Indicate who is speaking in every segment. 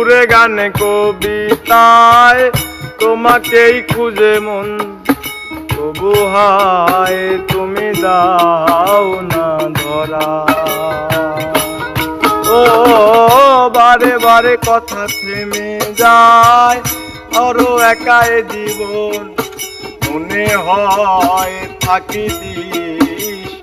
Speaker 1: সুরে গানে কবিতায় তোমাকেই খুঁজে মন, তবু হায় তুমি দাও না ধরা। ও বারে বারে কথা থেমে যায়, আরো একাই জীবন মনে হয় থাকি দিশেহারা।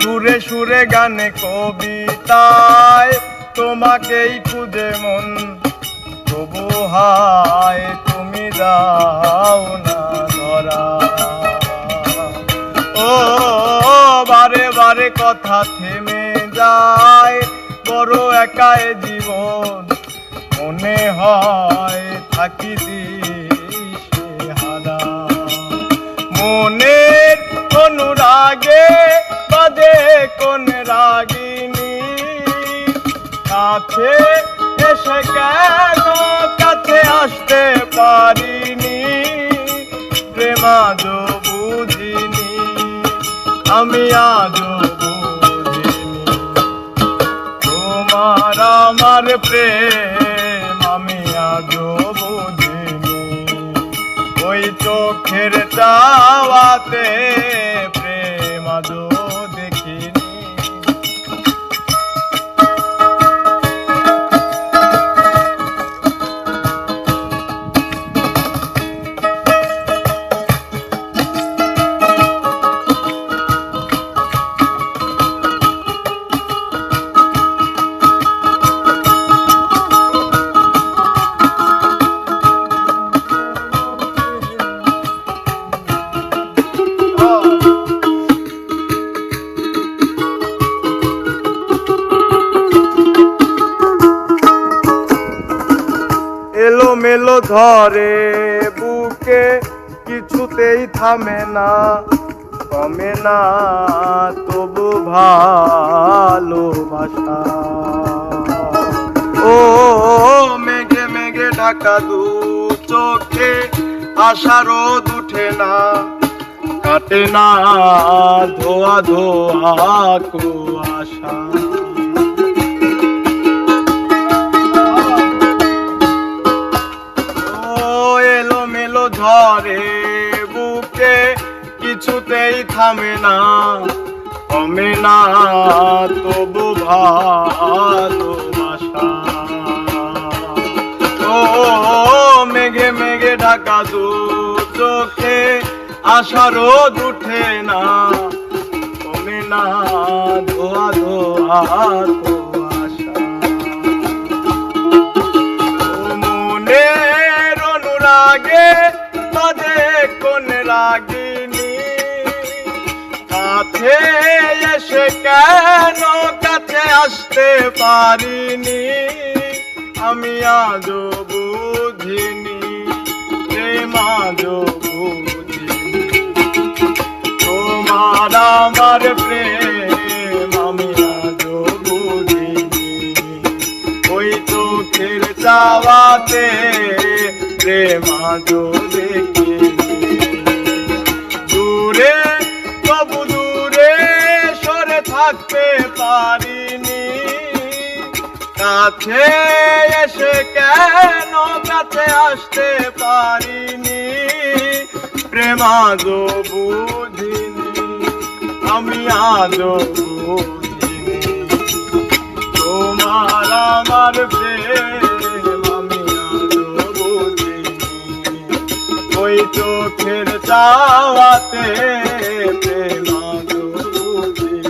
Speaker 1: সুরে সুরে গানে কবিতায় তোমাকেই খুঁজে মন, তবু হায় তুমি দাও না ধরা। ও বারে বারে কথা থেমে যায়, বড় একাই জীবন মনে হয় থাকি দিশেহারা। মনের অনুরাগে বাজে কোন রাগিনী, কাছে এসে কেন কাছে আসতে পারিনি। প্রেম আজও বুঝিনি, আমি আজও বুঝিনি, তোমার আমার প্রেম আমি আজও বুঝিনি। ওই চোখের চাওয়াতে প্রেম আজও দেখিনি। এলো মেলো ধরে বুকে, কিছুতেই থামে না কমে না তবু ভালোবাসা। ও মেঘে মেঘে ঢাকা দু চোখে, আশা রোদ উঠে না কাটে না ধোয়া ধোয়া কুয়াশা। ধরে বুকে, কিছুতেই থামে না কমে না তবু ভালোবাসা। ও মেঘে মেঘে ঢাকা দু চোখে, আশা রোদ উঠে না কমে না ধোয়া ধোয়া কুয়াশা। মনের অনুরাগে বাজে কোন রাগিনী, কাছে এসে কেন কাছে আসতে পারিনি। আমি আজও বুঝিনি, প্রেম আজও বুঝিনি, তোমার আমার প্রেম আমি আজও বুঝিনি। ওই চোখের চাওয়াতে প্রেম আজও দেখিনি। দূরে তবু দূরে সরে থাকতে পারিনি, কাছে এসে কেন কাছে আসতে পারিনি। প্রেম আজও বুঝিনি, আমি আজও বুঝিনি, তোমার আমার প্রেম আমি আজও বুঝিনি। ওই চোখের চাওয়াতে প্রেম আজও বুঝিনি,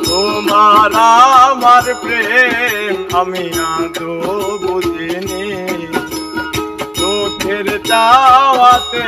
Speaker 1: তোমার আমার প্রেম আমি আজও বুঝিনি। চোখের চাওয়াতে